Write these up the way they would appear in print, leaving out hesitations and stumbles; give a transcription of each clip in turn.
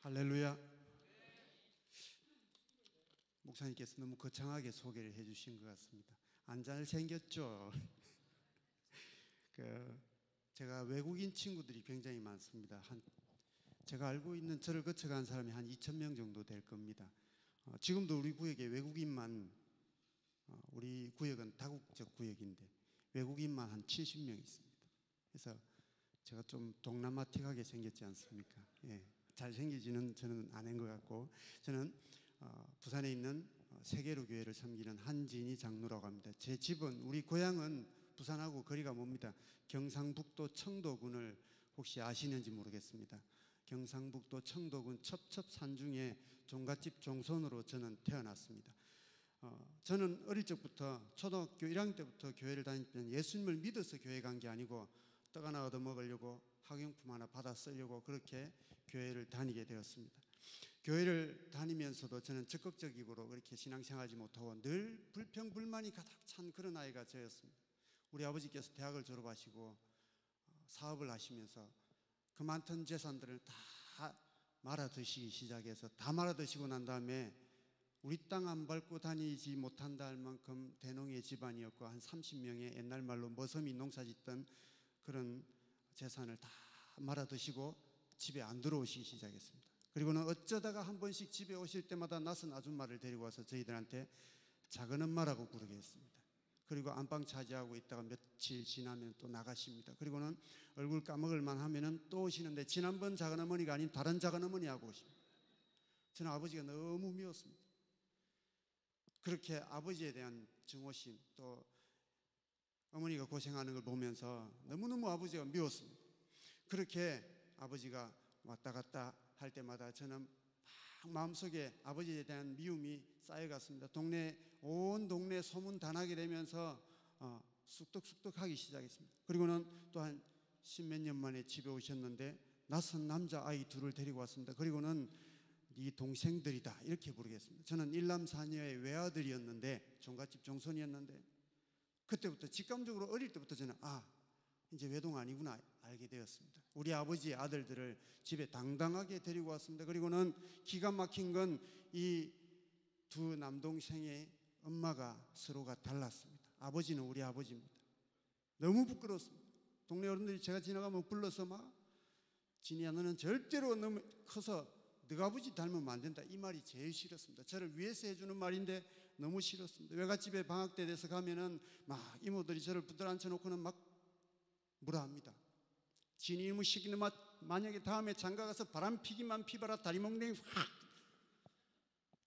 할렐루야. 목사님께서 너무 거창하게 소개를 해주신 것 같습니다. 안 잘 생겼죠? 제가 외국인 친구들이 굉장히 많습니다. 제가 알고 있는 저를 거쳐간 사람이 한 2,000명 정도 될 겁니다. 지금도 우리 구역에 외국인만, 우리 구역은 다국적 구역인데 외국인만 한 70명 있습니다. 그래서 제가 좀 동남아틱하게 생겼지 않습니까? 예, 잘생기지는 저는 않은 것 같고, 저는 부산에 있는 세계로 교회를 섬기는 한진희 장로라고 합니다. 제 집은, 우리 고향은 부산하고 거리가 멉니다. 경상북도 청도군을 혹시 아시는지 모르겠습니다. 경상북도 청도군 첩첩산중의 종갓집 종손으로 저는 태어났습니다. 저는 어릴 적부터 초등학교 1학년 때부터 교회를 다닐 때는 예수님을 믿어서 교회 간 게 아니고 떡 하나 얻어먹으려고 학용품 하나 받아 쓰려고 그렇게 교회를 다니게 되었습니다. 교회를 다니면서도 저는 적극적으로 그렇게 신앙생활하지 못하고 늘 불평불만이 가득 찬 그런 아이가 저였습니다. 우리 아버지께서 대학을 졸업하시고 사업을 하시면서 그 많던 재산들을 다 말아드시기 시작해서, 다 말아드시고 난 다음에 우리 땅 안 밟고 다니지 못한다 할 만큼 대농의 집안이었고, 한 30명의 옛날 말로 머섬이 농사짓던 그런 재산을 다 말아드시고 집에 안 들어오시기 시작했습니다. 그리고는 어쩌다가 한 번씩 집에 오실 때마다 낯선 아줌마를 데리고 와서 저희들한테 작은 엄마라고 부르게 했습니다. 그리고 안방 차지하고 있다가 며칠 지나면 또 나가십니다. 그리고는 얼굴 까먹을만 하면은 또 오시는데, 지난번 작은 어머니가 아닌 다른 작은 어머니하고 오십니다. 저는 아버지가 너무 미웠습니다. 그렇게 아버지에 대한 증오심, 또 어머니가 고생하는 걸 보면서 너무너무 아버지가 미웠습니다. 그렇게 아버지가 왔다 갔다 할 때마다 저는 막 마음속에 아버지에 대한 미움이 쌓여갔습니다. 온 동네 소문 다 나게 되면서 쑥덕쑥덕 하기 시작했습니다. 그리고는 또 한 10몇 년 만에 집에 오셨는데 낯선 남자아이 둘을 데리고 왔습니다. 그리고는 네 동생들이다 이렇게 부르겠습니다. 저는 일남사녀의 외아들이었는데, 종갓집 종손이었는데, 그때부터 직감적으로 어릴 때부터 저는 이제 외동 아니구나 알게 되었습니다. 우리 아버지의 아들들을 집에 당당하게 데리고 왔습니다. 그리고는 기가 막힌 건 이 두 남동생의 엄마가 서로가 달랐습니다. 아버지는 우리 아버지입니다. 너무 부끄러웠습니다. 동네 어른들이 제가 지나가면 불러서 막, 진이야 너는 절대로 너무 커서 너가 아버지 닮으면 안 된다, 이 말이 제일 싫었습니다. 저를 위해서 해주는 말인데 너무 싫었습니다. 외갓집에 방학 때 돼서 가면은 막 이모들이 저를 붙들어 앉혀놓고는 막 뭐라 합니다. 진이 이모 시키는 맛, 만약에 다음에 장가 가서 바람 피기만 피봐라, 다리몽댕이 확.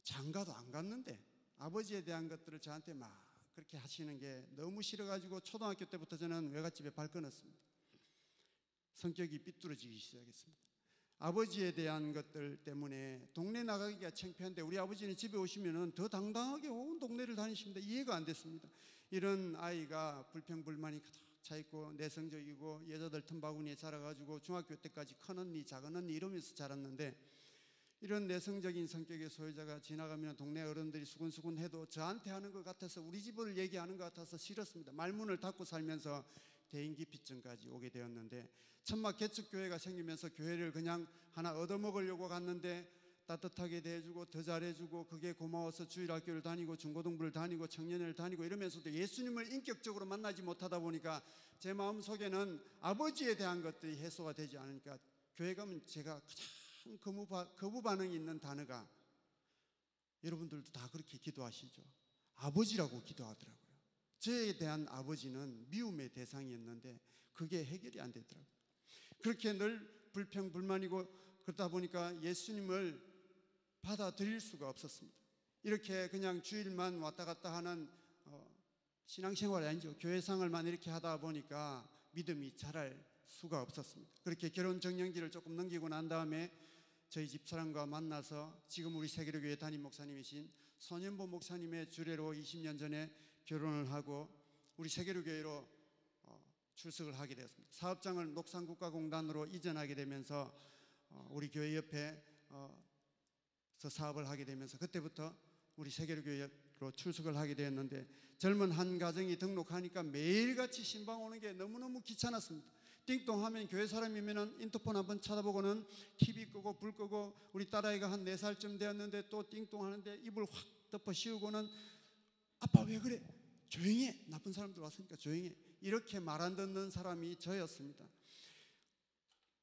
장가도 안 갔는데 아버지에 대한 것들을 저한테 막 그렇게 하시는 게 너무 싫어가지고 초등학교 때부터 저는 외갓집에 발 끊었습니다. 성격이 삐뚤어지기 시작했습니다. 아버지에 대한 것들 때문에 동네 나가기가 창피한데, 우리 아버지는 집에 오시면 더 당당하게 온 동네를 다니십니다. 이해가 안 됐습니다. 이런 아이가 불평불만이 가득 차있고 내성적이고 여자들 틈바구니에 자라가지고 중학교 때까지 큰언니 작은언니 이러면서 자랐는데, 이런 내성적인 성격의 소유자가 지나가면 동네 어른들이 수근수근 해도 저한테 하는 것 같아서, 우리 집을 얘기하는 것 같아서 싫었습니다. 말문을 닫고 살면서 대인기피증까지 오게 되었는데, 천막 개척교회가 생기면서 교회를 그냥 하나 얻어먹으려고 갔는데 따뜻하게 대해주고 더 잘해주고 그게 고마워서 주일학교를 다니고 중고등부를 다니고 청년회를 다니고 이러면서도 예수님을 인격적으로 만나지 못하다 보니까 제 마음속에는 아버지에 대한 것들이 해소가 되지 않으니까, 교회 가면 제가 가장 거부 반응이 있는 단어가, 여러분들도 다 그렇게 기도하시죠? 아버지라고 기도하더라고요. 저에 대한 아버지는 미움의 대상이었는데 그게 해결이 안 되더라고요. 그렇게 늘 불평불만이고 그러다 보니까 예수님을 받아들일 수가 없었습니다. 이렇게 그냥 주일만 왔다 갔다 하는 신앙생활이 아니죠. 교회생활만 이렇게 하다 보니까 믿음이 자랄 수가 없었습니다. 그렇게 결혼 정년기를 조금 넘기고 난 다음에 저희 집사람과 만나서 지금 우리 세계로교회 담임 목사님이신 손현보 목사님의 주례로 20년 전에 결혼을 하고 우리 세계로교회로 출석을 하게 되었습니다. 사업장을 녹산국가공단으로 이전하게 되면서 우리 교회 옆에 사업을 하게 되면서 그때부터 우리 세계로교회로 출석을 하게 되었는데, 젊은 한 가정이 등록하니까 매일같이 신방 오는 게 너무너무 귀찮았습니다. 띵동하면 교회 사람이면 인터폰 한번 쳐다보고는 TV 끄고 불 끄고, 우리 딸아이가 한 4살쯤 되었는데 또 띵동하는데 입을 확 덮어 씌우고는 아빠 왜 그래? 조용히 해. 나쁜 사람들 왔으니까 조용히 해. 이렇게 말 안 듣는 사람이 저였습니다.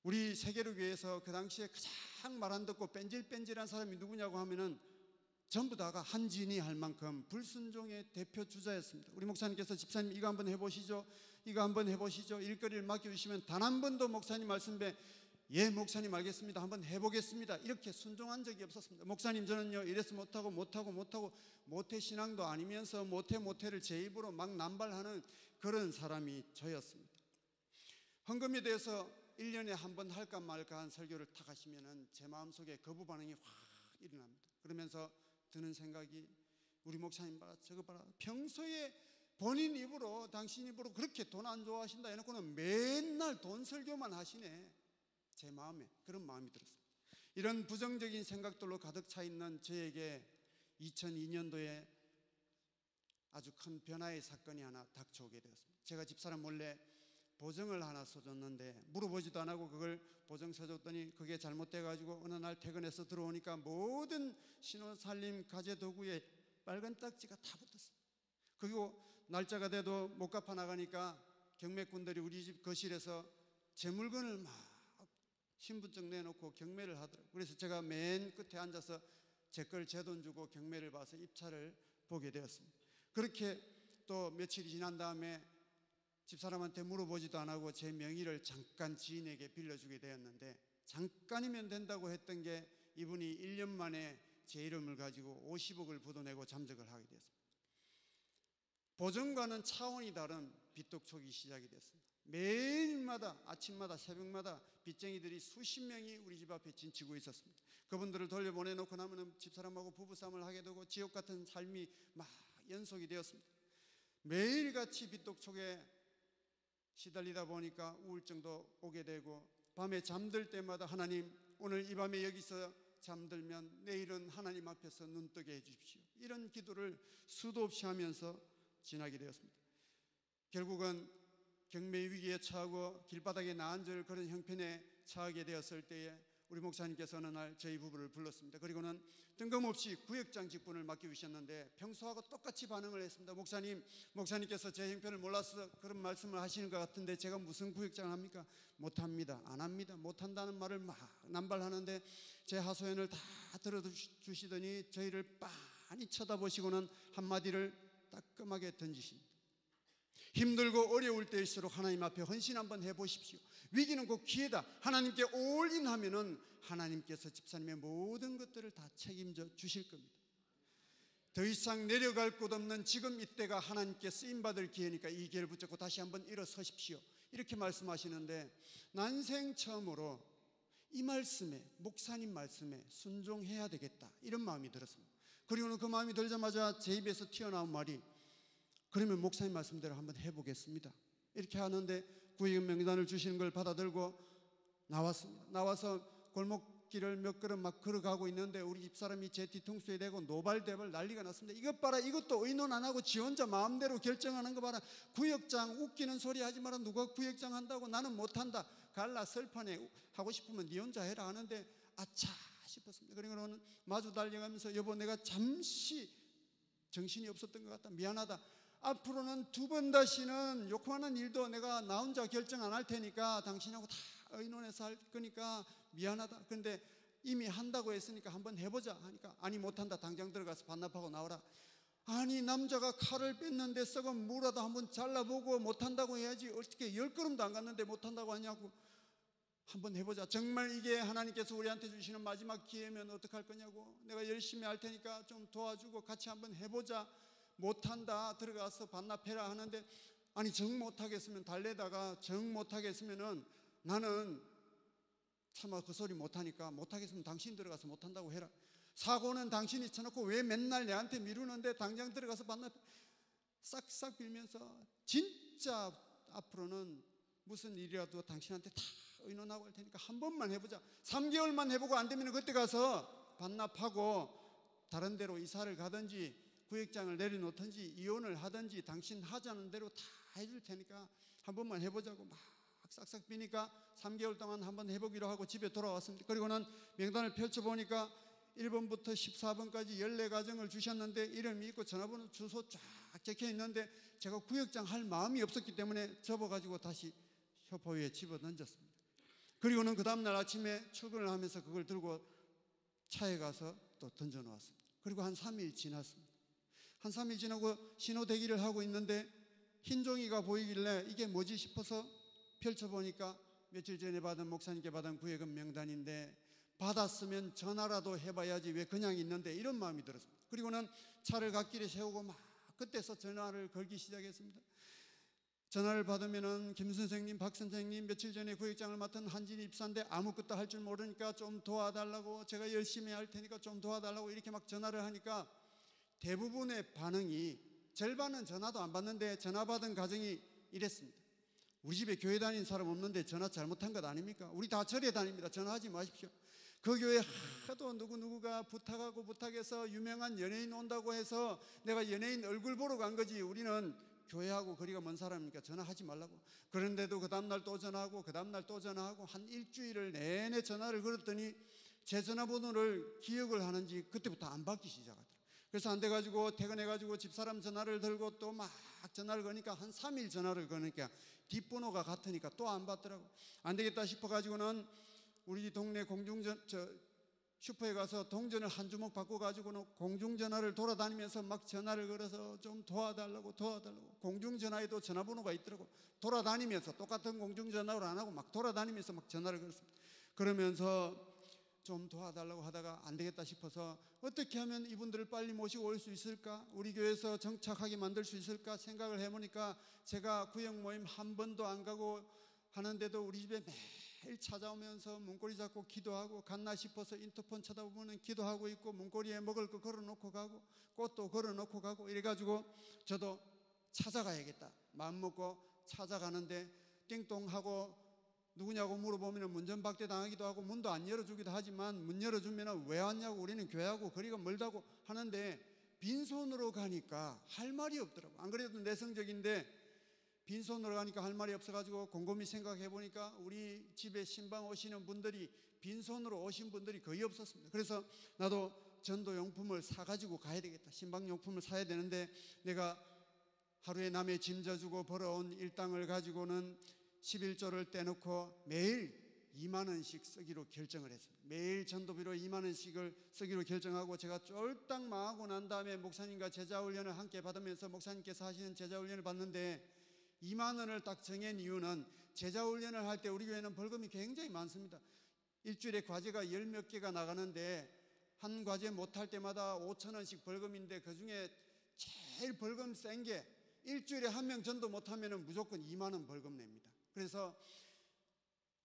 우리 세계로교회에서 그 당시에 가장 말 안 듣고 뺀질뺀질한 사람이 누구냐고 하면은 전부 다가 한진이 할 만큼 불순종의 대표 주자였습니다. 우리 목사님께서 집사님 이거 한번 해보시죠, 이거 한번 해보시죠, 일거리를 맡겨주시면 단 한 번도 목사님 말씀에 예 목사님 알겠습니다, 한번 해보겠습니다, 이렇게 순종한 적이 없었습니다. 목사님 저는요 이래서 못하고 모태신앙도 아니면서 모태를 제 입으로 막 남발하는 그런 사람이 저였습니다. 헌금에 대해서 1년에 한 번 할까 말까 한 설교를 탁 하시면은 제 마음속에 거부 반응이 확 일어납니다. 그러면서 드는 생각이, 우리 목사님 봐라 저거 봐라, 평소에 본인 입으로 당신 입으로 그렇게 돈 안 좋아하신다 해놓고는 맨날 돈 설교만 하시네. 제 마음에 그런 마음이 들었습니다. 이런 부정적인 생각들로 가득 차 있는 저에게 2002년도에 아주 큰 변화의 사건이 하나 닥쳐오게 되었습니다. 제가 집사람 몰래 보증을 하나 써줬는데 물어보지도 안 하고 그걸 보증 써줬더니 그게 잘못돼가지고 어느 날 퇴근해서 들어오니까 모든 신호살림 가재도구에 빨간 딱지가 다 붙었어요. 그리고 날짜가 돼도 못 갚아 나가니까 경매꾼들이 우리 집 거실에서 제 물건을 막 신분증 내놓고 경매를 하더라고요. 그래서 제가 맨 끝에 앉아서 제 걸 제 돈 주고 경매를 봐서 입찰을 보게 되었습니다. 그렇게 또 며칠이 지난 다음에 집사람한테 물어보지도 안 하고 제 명의를 잠깐 지인에게 빌려주게 되었는데, 잠깐이면 된다고 했던 게 이분이 1년 만에 제 이름을 가지고 50억을 부도내고 잠적을 하게 되었습니다. 보증과는 차원이 다른 빚독촉이 시작이 됐습니다. 매일마다 아침마다 새벽마다 빚쟁이들이 수십 명이 우리 집 앞에 진치고 있었습니다. 그분들을 돌려보내놓고 나면 집사람하고 부부싸움을 하게 되고 지옥 같은 삶이 막 연속이 되었습니다. 매일같이 빚독촉에 시달리다 보니까 우울증도 오게 되고, 밤에 잠들 때마다 하나님 오늘 이 밤에 여기서 잠들면 내일은 하나님 앞에서 눈뜨게 해주십시오, 이런 기도를 수도 없이 하면서 지나게 되었습니다. 결국은 경매 위기에 처하고 길바닥에 나앉을 그런 형편에 처하게 되었을 때에 우리 목사님께서 어느 날 저희 부부를 불렀습니다. 그리고는 뜬금없이 구역장 직분을 맡겨주셨는데 평소하고 똑같이 반응을 했습니다. 목사님께서 제 형편을 몰라서 그런 말씀을 하시는 것 같은데 제가 무슨 구역장을 합니까? 못합니다, 안 합니다, 못한다는 말을 막 남발하는데 제 하소연을 다 들어주시더니 저희를 빤히 쳐다보시고는 한마디를 따끔하게 던지십니다. 힘들고 어려울 때일수록 하나님 앞에 헌신 한번 해보십시오. 위기는 곧 기회다. 하나님께 올인하면은 하나님께서 집사님의 모든 것들을 다 책임져 주실 겁니다. 더 이상 내려갈 곳 없는 지금 이때가 하나님께 쓰임받을 기회니까 이 기회를 붙잡고 다시 한번 일어서십시오, 이렇게 말씀하시는데, 난생 처음으로 이 말씀에, 목사님 말씀에 순종해야 되겠다, 이런 마음이 들었습니다. 그리고는 그 마음이 들자마자 제 입에서 튀어나온 말이, 그러면 목사님 말씀대로 한번 해보겠습니다, 이렇게 하는데 구역 명단을 주시는 걸 받아들고 나왔습니다. 나와서 골목길을 몇 걸음 막 걸어가고 있는데 우리 집사람이 제 뒤통수에 대고 노발대발 난리가 났습니다. 이것 봐라, 이것도 의논 안 하고 지 혼자 마음대로 결정하는 거 봐라, 구역장 웃기는 소리 하지 마라, 누가 구역장 한다고, 나는 못한다, 갈라 설판에 하고 싶으면 니 혼자 해라 하는데 아차 싶었습니다. 그러고는 마주 달려가면서 여보 내가 잠시 정신이 없었던 것 같다, 미안하다, 앞으로는 두 번 다시는 요만한 일도 내가 나 혼자 결정 안 할 테니까 당신하고 다 의논해서 할 거니까 미안하다. 그런데 이미 한다고 했으니까 한번 해보자 하니까 아니 못한다, 당장 들어가서 반납하고 나오라. 아니 남자가 칼을 뺐는데 썩은 무라도 한번 잘라보고 못한다고 해야지, 어떻게 10걸음도 안 갔는데 못한다고 하냐고. 한번 해보자, 정말 이게 하나님께서 우리한테 주시는 마지막 기회면 어떡할 거냐고, 내가 열심히 할 테니까 좀 도와주고 같이 한번 해보자. 못한다, 들어가서 반납해라 하는데, 아니 정 못하겠으면 달래다가 정 못하겠으면은 나는 차마 그 소리 못하니까 못하겠으면 당신 들어가서 못한다고 해라. 사고는 당신이 쳐놓고 왜 맨날 내한테 미루는데 당장 들어가서 반납. 싹싹 빌면서 진짜 앞으로는 무슨 일이라도 당신한테 다 의논하고 할 테니까 한 번만 해보자, 3개월만 해보고 안 되면 그때 가서 반납하고 다른 데로 이사를 가든지 구역장을 내려놓든지 이혼을 하든지 당신 하자는 대로 다 해줄 테니까 한 번만 해보자고 막 싹싹 비니까 3개월 동안 한번 해보기로 하고 집에 돌아왔습니다. 그리고는 명단을 펼쳐보니까 1번부터 14번까지 14가정을 주셨는데 이름이 있고 전화번호 주소 쫙 적혀 있는데 제가 구역장 할 마음이 없었기 때문에 접어가지고 다시 효포 위에 집어던졌습니다. 그리고는 그 다음날 아침에 출근을 하면서 그걸 들고 차에 가서 또 던져놓았습니다. 그리고 한 3일 지났습니다. 한 3일 지나고 신호 대기를 하고 있는데 흰 종이가 보이길래 이게 뭐지 싶어서 펼쳐보니까 며칠 전에 받은 목사님께 받은 구예금 명단인데 받았으면 전화라도 해봐야지 왜 그냥 있는데 이런 마음이 들었습니다. 그리고는 차를 갓길에 세우고 막 그때서 전화를 걸기 시작했습니다. 전화를 받으면은 김 선생님, 박 선생님 며칠 전에 구역장을 맡은 한진 입사인데 아무것도 할 줄 모르니까 좀 도와달라고, 제가 열심히 할 테니까 좀 도와달라고 이렇게 막 전화를 하니까 대부분의 반응이, 절반은 전화도 안 받는데 전화 받은 가정이 이랬습니다. 우리 집에 교회 다니는 사람 없는데 전화 잘못한 것 아닙니까? 우리 다 절에 다닙니다. 전화하지 마십시오. 그 교회 하도 누구누구가 부탁하고 부탁해서 유명한 연예인 온다고 해서 내가 연예인 얼굴 보러 간 거지, 우리는 교회하고 거리가 먼 사람이니까 전화하지 말라고. 그런데도 그 다음날 또 전화하고 그 다음날 또 전화하고 한 일주일을 내내 전화를 걸었더니 제 전화번호를 기억을 하는지 그때부터 안 받기 시작하더라고요. 그래서 안 돼가지고 퇴근해가지고 집사람 전화를 들고 또 막 전화를 거니까 한 3일 전화를 거니까 뒷번호가 같으니까 또 안 받더라고. 안 되겠다 싶어가지고는 우리 동네 슈퍼에 가서 동전을 한 주먹 바꿔가지고는 공중전화를 돌아다니면서 막 전화를 걸어서 좀 도와달라고. 공중전화에도 전화번호가 있더라고. 돌아다니면서 똑같은 공중전화로 안 하고 막 돌아다니면서 막 전화를 걸었습니다. 그러면서 좀 도와달라고 하다가 안 되겠다 싶어서 어떻게 하면 이분들을 빨리 모시고 올 수 있을까, 우리 교회에서 정착하게 만들 수 있을까 생각을 해보니까 제가 구역 모임 한 번도 안 가고 하는데도 우리 집에 매일 찾아오면서 문고리 잡고 기도하고, 갔나 싶어서 인터폰 쳐다보면 기도하고 있고, 문고리에 먹을 거 걸어놓고 가고 꽃도 걸어놓고 가고 이래가지고 저도 찾아가야겠다 마음먹고 찾아가는데 띵동하고 누구냐고 물어보면 문전박대 당하기도 하고 문도 안 열어주기도 하지만 문 열어주면 왜 왔냐고, 우리는 교회하고 거리가 멀다고 하는데 빈손으로 가니까 할 말이 없더라고. 안 그래도 내성적인데 빈손으로 가니까 할 말이 없어가지고 곰곰이 생각해 보니까 우리 집에 신방 오시는 분들이 빈손으로 오신 분들이 거의 없었습니다. 그래서 나도 전도용품을 사가지고 가야 되겠다, 신방용품을 사야 되는데 내가 하루에 남의 짐 져주고 벌어온 일당을 가지고는 11조를 떼놓고 매일 2만 원씩 쓰기로 결정을 했습니다. 매일 전도비로 2만 원씩을 쓰기로 결정하고 제가 쫄딱 망하고 난 다음에 목사님과 제자훈련을 함께 받으면서 목사님께서 하시는 제자훈련을 받는데 2만 원을 딱 정한 이유는 제자훈련을 할 때 우리 교회는 벌금이 굉장히 많습니다. 일주일에 과제가 10몇 개가 나가는데 한 과제 못할 때마다 5천 원씩 벌금인데 그중에 제일 벌금 센 게 일주일에 한 명 전도 못하면 무조건 2만 원 벌금 냅니다. 그래서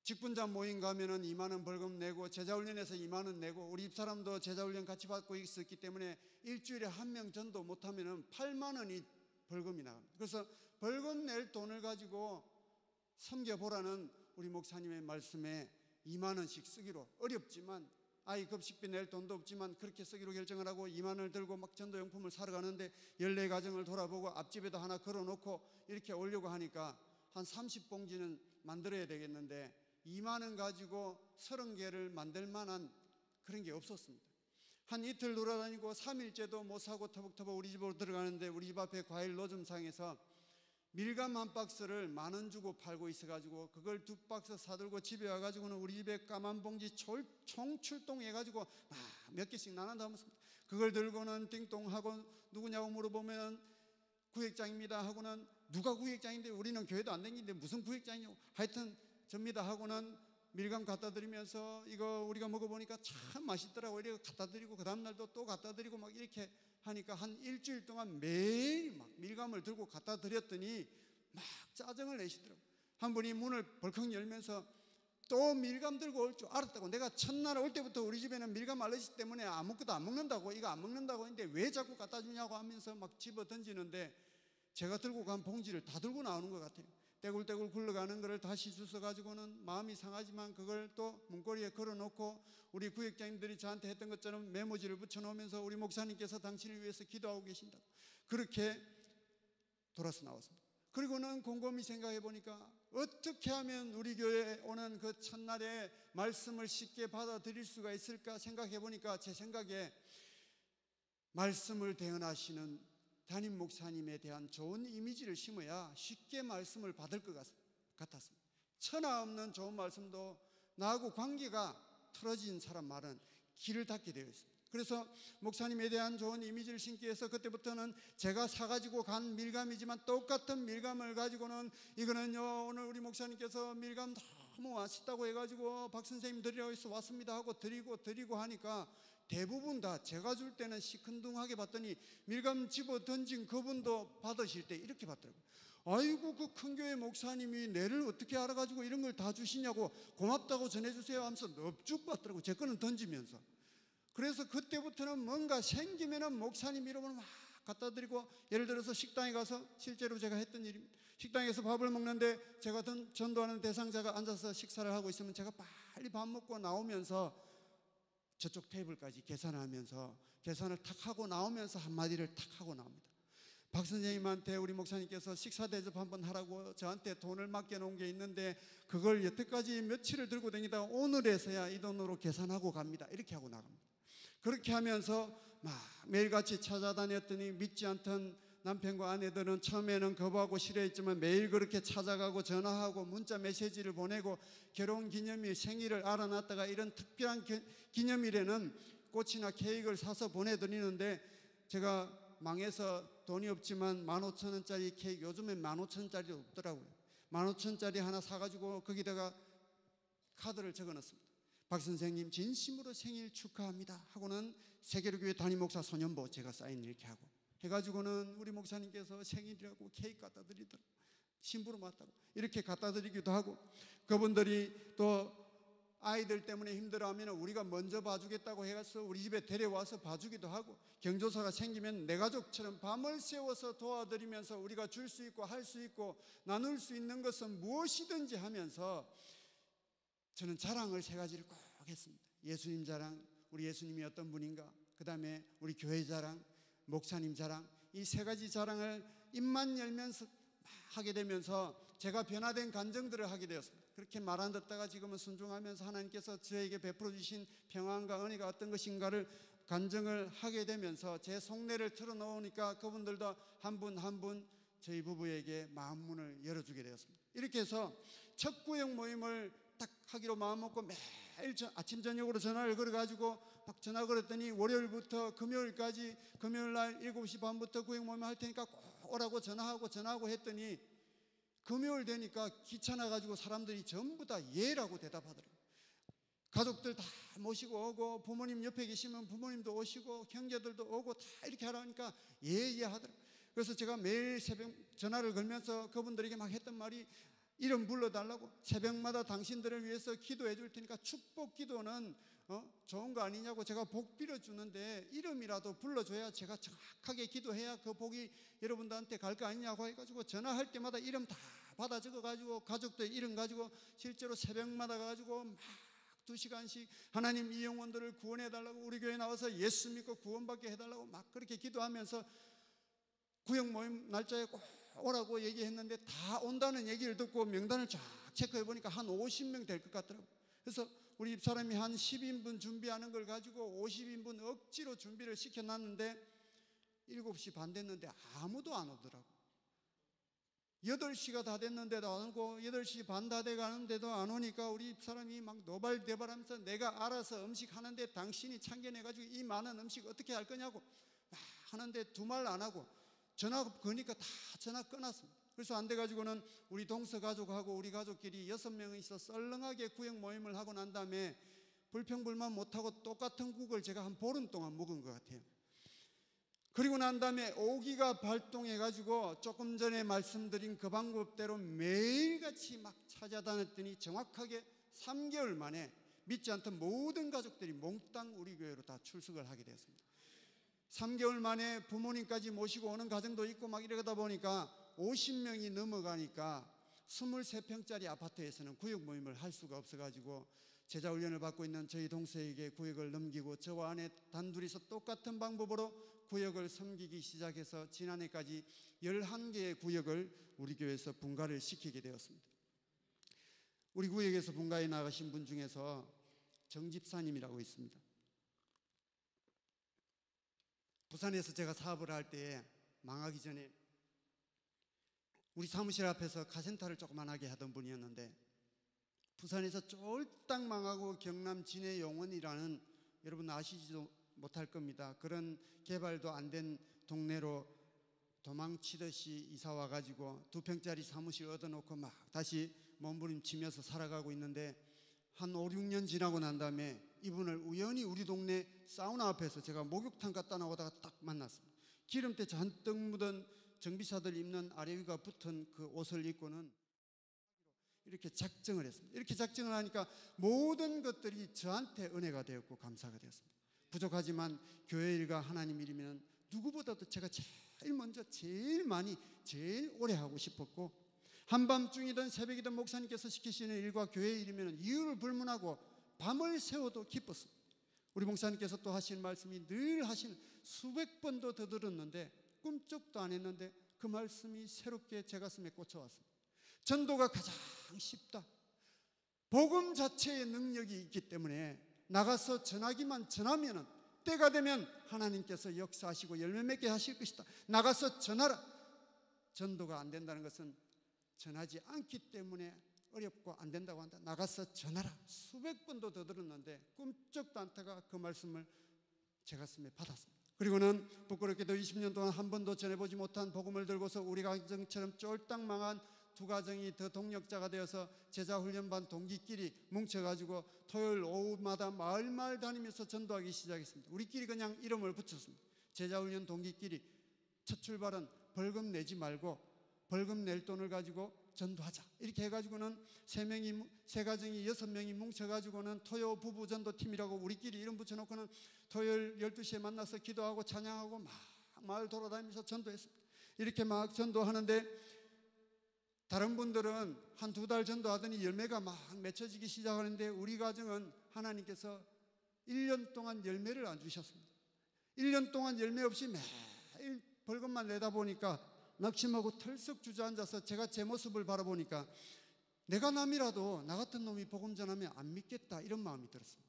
직분자 모임 가면은 2만 원 벌금 내고 제자훈련에서 2만 원 내고, 우리 집사람도 제자훈련 같이 받고 있었기 때문에 일주일에 한 명 전도 못하면은 8만 원이 벌금이 나갑니다. 그래서 벌금 낼 돈을 가지고 섬겨보라는 우리 목사님의 말씀에 2만 원씩 쓰기로, 어렵지만 아이 급식비 낼 돈도 없지만 그렇게 쓰기로 결정을 하고 2만 원을 들고 막 전도용품을 사러 가는데 14가정을 돌아보고 앞집에도 하나 걸어놓고 이렇게 오려고 하니까 한 30봉지는 만들어야 되겠는데 2만 원 가지고 30개를 만들 만한 그런 게 없었습니다. 한 이틀 돌아다니고 3일째도 못 사고 터벅터벅 우리 집으로 들어가는데 우리 집 앞에 과일 노점상에서 밀감 한 박스를 10,000원 주고 팔고 있어가지고 그걸 2박스 사들고 집에 와가지고는 우리 집에 까만 봉지 총 출동해가지고 몇 개씩 나눠 담았습니다. 그걸 들고는 띵동하고 누구냐고 물어보면 구역장입니다 하고는, 누가 구역장인데 우리는 교회도 안 다니는데 무슨 구역장이냐고, 하여튼 접니다 하고는 밀감 갖다 드리면서 이거 우리가 먹어보니까 참 맛있더라고 이렇게 갖다 드리고 그 다음날도 또 갖다 드리고 막 이렇게 하니까 한 일주일 동안 매일 막 밀감을 들고 갖다 드렸더니 막 짜증을 내시더라고. 한 분이 문을 벌컥 열면서 또 밀감 들고 올 줄 알았다고, 내가 첫날 올 때부터 우리 집에는 밀감 알러지 때문에 아무것도 안 먹는다고, 이거 안 먹는다고 했는데 왜 자꾸 갖다 주냐고 하면서 막 집어 던지는데 제가 들고 간 봉지를 다 들고 나오는 것 같아요. 떼굴떼굴 굴러가는 것을 다시 주워가지고는 마음이 상하지만 그걸 또 문고리에 걸어놓고 우리 구역장님들이 저한테 했던 것처럼 메모지를 붙여놓으면서 우리 목사님께서 당신을 위해서 기도하고 계신다고 그렇게 돌아서 나왔습니다. 그리고는 곰곰이 생각해 보니까 어떻게 하면 우리 교회에 오는 그 첫날에 말씀을 쉽게 받아들일 수가 있을까 생각해 보니까 제 생각에 말씀을 대언하시는 담임 목사님에 대한 좋은 이미지를 심어야 쉽게 말씀을 받을 것 같았습니다. 천하 없는 좋은 말씀도 나하고 관계가 틀어진 사람 말은 길을 닫게 되어 있습니다. 그래서 목사님에 대한 좋은 이미지를 심기 위해서 그때부터는 제가 사가지고 간 밀감이지만 똑같은 밀감을 가지고는 이거는요 오늘 우리 목사님께서 밀감 너무 맛있다고 해가지고 박 선생님 드리라고 해서 왔습니다 하고 드리고 하니까 대부분 다 제가 줄 때는 시큰둥하게 받더니 밀감 집어 던진 그분도 받으실 때 이렇게 받더라고요. 아이고 그 큰 교회 목사님이 내를 어떻게 알아가지고 이런 걸 다 주시냐고 고맙다고 전해주세요 하면서 넙죽 받더라고요. 제 거는 던지면서. 그래서 그때부터는 뭔가 생기면은 목사님 이름을 막 갖다 드리고, 예를 들어서 식당에 가서 실제로 제가 했던 일입니다. 식당에서 밥을 먹는데 제가 전도하는 대상자가 앉아서 식사를 하고 있으면 제가 빨리 밥 먹고 나오면서 저쪽 테이블까지 계산하면서 계산을 탁 하고 나오면서 한마디를 탁 하고 나옵니다. 박 선생님한테 우리 목사님께서 식사 대접 한번 하라고 저한테 돈을 맡겨놓은 게 있는데 그걸 여태까지 며칠을 들고 다니다가 오늘에서야 이 돈으로 계산하고 갑니다. 이렇게 하고 나갑니다. 그렇게 하면서 막 매일같이 찾아다녔더니 믿지 않던 남편과 아내들은 처음에는 거부하고 싫어했지만 매일 그렇게 찾아가고 전화하고 문자 메시지를 보내고 결혼 기념일 생일을 알아놨다가 이런 특별한 기념일에는 꽃이나 케이크를 사서 보내드리는데 제가 망해서 돈이 없지만 15,000원짜리 케이크, 요즘엔 15,000원짜리 없더라고요. 15,000원짜리 하나 사가지고 거기다가 카드를 적어놨습니다. 박 선생님 진심으로 생일 축하합니다 하고는 세계로교회 담임 목사 소년보 제가 사인 이렇게 하고 해가지고는 우리 목사님께서 생일이라고 케이크 갖다 드리더라고요. 신부로 맞다고 이렇게 갖다 드리기도 하고, 그분들이 또 아이들 때문에 힘들어하면 우리가 먼저 봐주겠다고 해서 우리 집에 데려와서 봐주기도 하고, 경조사가 생기면 내 가족처럼 밤을 새워서 도와드리면서 우리가 줄 수 있고 할 수 있고 나눌 수 있는 것은 무엇이든지 하면서 저는 자랑을 세 가지를 꼭 했습니다. 예수님 자랑, 우리 예수님이 어떤 분인가, 그 다음에 우리 교회 자랑, 목사님 자랑, 이 세 가지 자랑을 입만 열면서 하게 되면서 제가 변화된 간증들을 하게 되었습니다. 그렇게 말 안 듣다가 지금은 순종하면서 하나님께서 저에게 베풀어 주신 평안과 은혜가 어떤 것인가를 간증을 하게 되면서 제 속내를 털어놓으니까 그분들도 한 분 한 분 저희 부부에게 마음 문을 열어주게 되었습니다. 이렇게 해서 첫 구역 모임을 딱 하기로 마음먹고 매일 아침 저녁으로 전화를 걸어가지고 막 전화 걸었더니 월요일부터 금요일까지 금요일날 7시 반부터 구역 모임 할 테니까 꼭 오라고 전화하고 했더니 금요일 되니까 귀찮아가지고 사람들이 전부 다 예라고 대답하더라고요. 가족들 다 모시고 오고 부모님 옆에 계시면 부모님도 오시고 형제들도 오고 다 이렇게 하라니까 예 하더라고요. 그래서 제가 매일 새벽 전화를 걸면서 그분들에게 막 했던 말이 이름 불러달라고, 새벽마다 당신들을 위해서 기도해 줄 테니까 축복 기도는 좋은 거 아니냐고, 제가 복 빌어주는데 이름이라도 불러줘야 제가 정확하게 기도해야 그 복이 여러분들한테 갈 거 아니냐고 해가지고 전화할 때마다 이름 다 받아 적어가지고 가족들 이름 가지고 실제로 새벽마다 가가지고 막 2시간씩 하나님 이 영혼들을 구원해달라고, 우리 교회 나와서 예수 믿고 구원받게 해달라고 막 그렇게 기도하면서 구역 모임 날짜에 꼭 오라고 얘기했는데 다 온다는 얘기를 듣고 명단을 쫙 체크해 보니까 한 50명 될 것 같더라고요. 그래서 우리 집사람이 한 10인분 준비하는 걸 가지고 50인분 억지로 준비를 시켜놨는데 7시 반 됐는데 아무도 안 오더라고요. 8시가 다 됐는데도 안 오고 8시 반 다 돼가는데도 안 오니까 우리 집사람이 막 노발대발하면서 내가 알아서 음식 하는데 당신이 참견해가지고 이 많은 음식 어떻게 할 거냐고 막 하는데 두 말 안 하고 전화 거니까 다 전화 끊었습니다. 그래서 안 돼가지고는 우리 동서 가족하고 우리 가족끼리 6명이서 썰렁하게 구역 모임을 하고 난 다음에 불평불만 못하고 똑같은 국을 제가 한 보름 동안 먹은 것 같아요. 그리고 난 다음에 오기가 발동해가지고 조금 전에 말씀드린 그 방법대로 매일같이 막 찾아다녔더니 정확하게 3개월 만에 믿지 않던 모든 가족들이 몽땅 우리 교회로 다 출석을 하게 되었습니다. 3개월 만에 부모님까지 모시고 오는 가정도 있고 막 이러다 보니까 50명이 넘어가니까 23평짜리 아파트에서는 구역 모임을 할 수가 없어가지고 제자 훈련을 받고 있는 저희 동서에게 구역을 넘기고 저와 아내 단둘이서 똑같은 방법으로 구역을 섬기기 시작해서 지난해까지 11개의 구역을 우리 교회에서 분가를 시키게 되었습니다. 우리 구역에서 분가에 나가신 분 중에서 정집사님이라고 있습니다. 부산에서 제가 사업을 할 때 망하기 전에 우리 사무실 앞에서 카센터를 조그만하게 하던 분이었는데, 부산에서 쫄딱 망하고 경남 진해 용원이라는, 여러분 아시지도 못할 겁니다, 그런 개발도 안 된 동네로 도망치듯이 이사 와가지고 2평짜리 사무실 얻어놓고 막 다시 몸부림치면서 살아가고 있는데, 한 5, 6년 지나고 난 다음에 이분을 우연히 우리 동네 사우나 앞에서 제가 목욕탕 갔다 나오다가 딱 만났습니다. 기름때 잔뜩 묻은 정비사들 입는 아래 위가 붙은 그 옷을 입고는 이렇게 작정을 했습니다. 이렇게 작정을 하니까 모든 것들이 저한테 은혜가 되었고 감사가 되었습니다. 부족하지만 교회 일과 하나님 일이면 누구보다도 제가 제일 먼저, 제일 많이, 제일 오래 하고 싶었고, 한밤중이든 새벽이든 목사님께서 시키시는 일과 교회 일이면 이유를 불문하고 밤을 새워도 기뻤습니다. 우리 목사님께서 또 하시는 말씀이 늘 하시는, 수백 번도 더 들었는데 꿈쩍도 안 했는데 그 말씀이 새롭게 제 가슴에 꽂혀왔습니다. 전도가 가장 쉽다. 복음 자체의 능력이 있기 때문에 나가서 전하기만 전하면은 때가 되면 하나님께서 역사하시고 열매 맺게 하실 것이다. 나가서 전하라. 전도가 안 된다는 것은 전하지 않기 때문에 어렵고 안 된다고 한다. 나가서 전하라. 수백 번도 더 들었는데 꿈쩍도 않다가 그 말씀을 제 가슴에 받았습니다. 그리고는 부끄럽게도 20년 동안 한 번도 전해보지 못한 복음을 들고서 우리 가정처럼 쫄딱 망한 두 가정이 더 동력자가 되어서 제자훈련반 동기끼리 뭉쳐가지고 토요일 오후마다 마을 다니면서 전도하기 시작했습니다. 우리끼리 그냥 이름을 붙였습니다. 제자훈련 동기끼리 첫 출발은 벌금 내지 말고 벌금 낼 돈을 가지고 전도하자, 이렇게 해가지고는 세 가정이 6명이 뭉쳐가지고는 토요 부부전도팀이라고 우리끼리 이름 붙여놓고는 토요일 12시에 만나서 기도하고 찬양하고 막 마을 돌아다니면서 전도했습니다. 이렇게 막 전도하는데 다른 분들은 한 2달 전도하더니 열매가 막 맺혀지기 시작하는데, 우리 가정은 하나님께서 1년 동안 열매를 안 주셨습니다. 1년 동안 열매 없이 매일 벌금만 내다 보니까 낙심하고 털썩 주저앉아서 제가 제 모습을 바라보니까 내가 남이라도 나 같은 놈이 복음 전하면 안 믿겠다, 이런 마음이 들었습니다.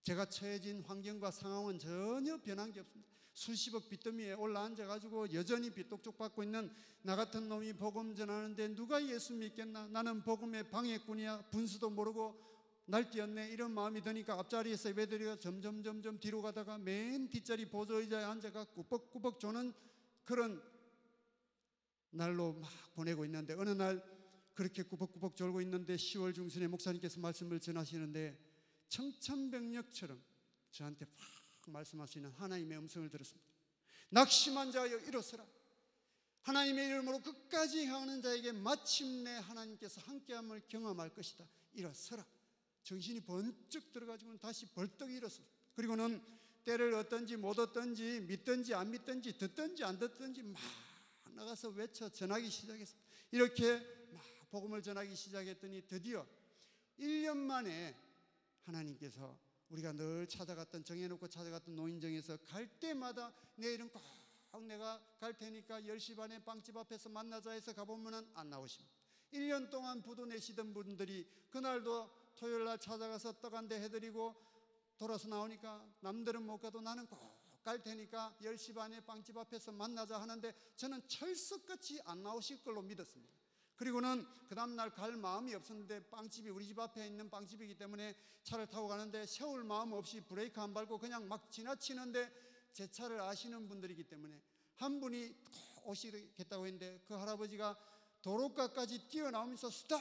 제가 처해진 환경과 상황은 전혀 변한 게 없습니다. 수십억 빚더미에 올라앉아가지고 여전히 빚독촉 받고 있는 나 같은 놈이 복음 전하는데 누가 예수 믿겠나? 나는 복음의 방해꾼이야. 분수도 모르고 날뛰었네. 이런 마음이 드니까 앞자리에서 예배드리가 점점 뒤로 가다가 맨 뒷자리 보조의자에 앉아가 꾸벅꾸벅 조는 그런 날로 막 보내고 있는데, 어느 날 그렇게 꾸벅꾸벅 졸고 있는데 10월 중순에 목사님께서 말씀을 전하시는데 청천벽력처럼 저한테 팍 말씀하시는 하나님의 음성을 들었습니다. 낙심한 자여 일어서라. 하나님의 이름으로 끝까지 향하는 자에게 마침내 하나님께서 함께함을 경험할 것이다. 일어서라. 정신이 번쩍 들어가지고는 다시 벌떡 일어섰습니다. 그리고는 때를 얻든지 못 얻든지 믿든지 안 믿든지 듣든지 안 듣든지 막 나가서 외쳐 전하기 시작했습니다. 이렇게 막 복음을 전하기 시작했더니 드디어 1년 만에 하나님께서 우리가 늘 찾아갔던, 정해놓고 찾아갔던 노인정에서 갈 때마다 내일은 꼭 내가 갈 테니까 10시 반에 빵집 앞에서 만나자 해서 가보면 안 나오십니다. 1년 동안 부도 내시던 분들이 그날도 토요일날 찾아가서 떡 한 대 해드리고 돌아서 나오니까 남들은 못 가도 나는 꼭 갈 테니까 10시 반에 빵집 앞에서 만나자 하는데 저는 철석같이 안 나오실 걸로 믿었습니다. 그리고는 그 다음날 갈 마음이 없었는데, 빵집이 우리 집 앞에 있는 빵집이기 때문에 차를 타고 가는데 세울 마음 없이 브레이크 안 밟고 그냥 막 지나치는데, 제 차를 아시는 분들이기 때문에 한 분이 꼭 오시겠다고 했는데 그 할아버지가 도로가까지 뛰어나오면서 스톱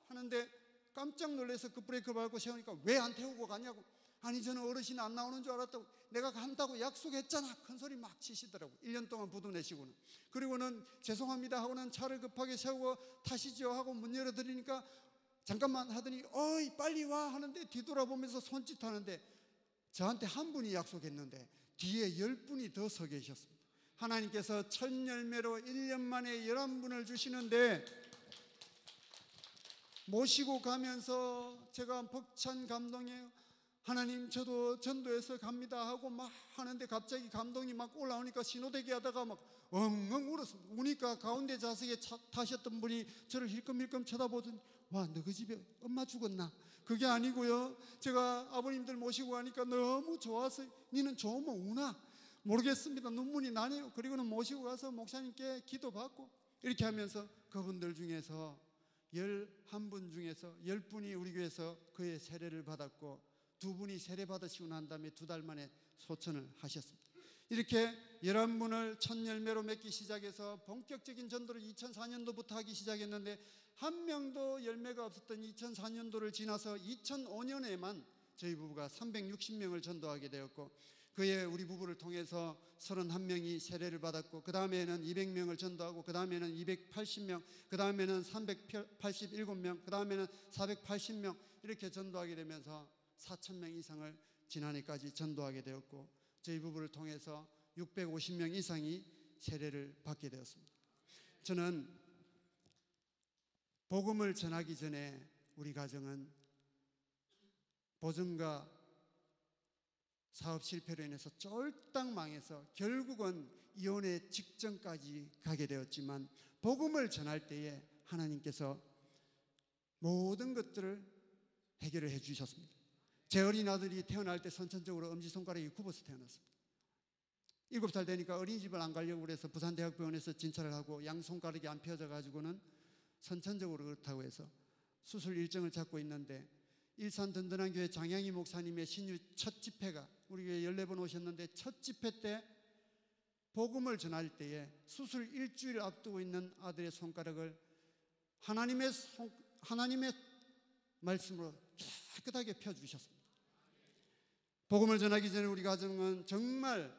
하는데 깜짝 놀라서 그 브레이크 밟고 세우니까 왜 안 태우고 가냐고. 아니 저는 어르신 안 나오는 줄 알았다고. 내가 간다고 약속했잖아. 큰 소리 막 치시더라고. 1년 동안 부도 내시고는. 그리고는 죄송합니다 하고는 차를 급하게 세우고 타시죠 하고 문 열어드리니까 잠깐만 하더니 어이 빨리 와 하는데 뒤돌아보면서 손짓하는데, 저한테 한 분이 약속했는데 뒤에 10분이 더 서 계셨습니다. 하나님께서 첫 열매로 1년 만에 11분을 주시는데, 모시고 가면서 제가 벅찬 감동이에요. 하나님 저도 전도해서 갑니다 하고 막 하는데 갑자기 감동이 막 올라오니까 신호대기 하다가 막 엉엉 울었습니다. 우니까 가운데 좌석에 타셨던 분이 저를 힐끔힐끔 쳐다보더니 와, 너 그 집에 엄마 죽었나? 그게 아니고요, 제가 아버님들 모시고 가니까 너무 좋아서 니는 좋으면 우나? 모르겠습니다. 눈물이 나네요. 그리고는 모시고 가서 목사님께 기도받고 이렇게 하면서 그분들 중에서 11분 중에서 10분이 우리 교회에서 그의 세례를 받았고 2분이 세례 받으시고 난 다음에 2달 만에 소천을 하셨습니다. 이렇게 11분을 첫 열매로 맺기 시작해서 본격적인 전도를 2004년도부터 하기 시작했는데 한 명도 열매가 없었던 2004년도를 지나서 2005년에만 저희 부부가 360명을 전도하게 되었고, 그에 우리 부부를 통해서 31명이 세례를 받았고, 그 다음에는 200명을 전도하고, 그 다음에는 280명, 그 다음에는 387명, 그 다음에는 480명 이렇게 전도하게 되면서 4,000명 이상을 지난해까지 전도하게 되었고, 저희 부부를 통해서 650명 이상이 세례를 받게 되었습니다. 저는 복음을 전하기 전에 우리 가정은 보증과 사업 실패로 인해서 쫄딱 망해서 결국은 이혼의 직전까지 가게 되었지만, 복음을 전할 때에 하나님께서 모든 것들을 해결을 해 주셨습니다. 제 어린 아들이 태어날 때 선천적으로 엄지손가락이 굽어서 태어났습니다. 7살 되니까 어린이집을 안 가려고 그래서 부산대학병원에서 진찰을 하고 양손가락이 안 펴져 가지고는 선천적으로 그렇다고 해서 수술 일정을 잡고 있는데, 일산 든든한 교회 장양희 목사님의 신유 첫 집회가 우리 교회 14번 오셨는데, 첫 집회 때 복음을 전할 때에 수술 일주일 앞두고 있는 아들의 손가락을 하나님의 말씀으로 깨끗하게 펴주셨습니다. 복음을 전하기 전에 우리 가정은 정말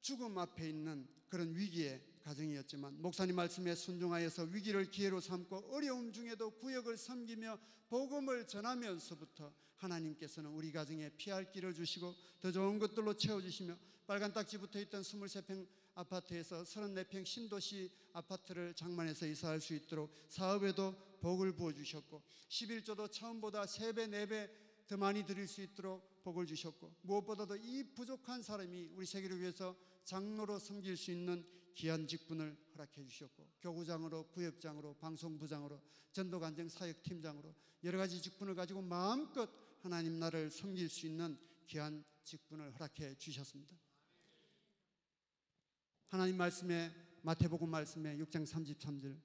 죽음 앞에 있는 그런 위기의 가정이었지만, 목사님 말씀에 순종하여서 위기를 기회로 삼고 어려움 중에도 구역을 섬기며 복음을 전하면서부터 하나님께서는 우리 가정에 피할 길을 주시고 더 좋은 것들로 채워주시며, 빨간 딱지 붙어있던 23평 아파트에서 34평 신도시 아파트를 장만해서 이사할 수 있도록 사업에도 복을 부어주셨고, 11조도 처음보다 3배 4배 더 많이 드릴 수 있도록 복을 주셨고, 무엇보다도 이 부족한 사람이 우리 세계를 위해서 장로로 섬길 수 있는 귀한 직분을 허락해 주셨고, 교구장으로, 구역장으로, 방송부장으로, 전도간증 사역팀장으로 여러 가지 직분을 가지고 마음껏 하나님 나라를 섬길 수 있는 귀한 직분을 허락해 주셨습니다. 하나님 말씀에, 마태복음 말씀에 6장 33절,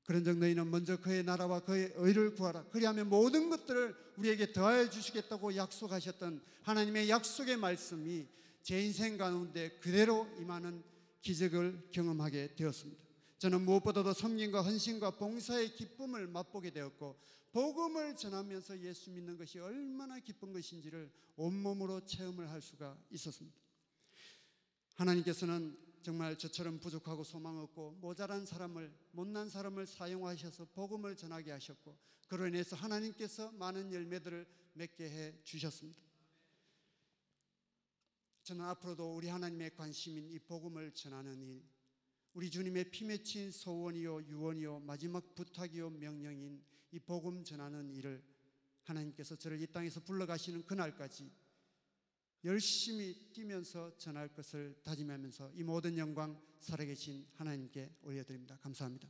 그런즉 너희는 먼저 그의 나라와 그의 의를 구하라, 그리하면 모든 것들을 우리에게 더하여 주시겠다고 약속하셨던 하나님의 약속의 말씀이 제 인생 가운데 그대로 임하는 기적을 경험하게 되었습니다. 저는 무엇보다도 섬김과 헌신과 봉사의 기쁨을 맛보게 되었고, 복음을 전하면서 예수 믿는 것이 얼마나 기쁜 것인지를 온몸으로 체험을 할 수가 있었습니다. 하나님께서는 정말 저처럼 부족하고 소망 없고 모자란 사람을, 못난 사람을 사용하셔서 복음을 전하게 하셨고, 그로 인해서 하나님께서 많은 열매들을 맺게 해 주셨습니다. 저는 앞으로도 우리 하나님의 관심인 이 복음을 전하는 일, 우리 주님의 피 맺힌 소원이요 유언이요 마지막 부탁이요 명령인 이 복음 전하는 일을 하나님께서 저를 이 땅에서 불러가시는 그날까지 열심히 뛰면서 전할 것을 다짐하면서 이 모든 영광 살아계신 하나님께 올려드립니다. 감사합니다.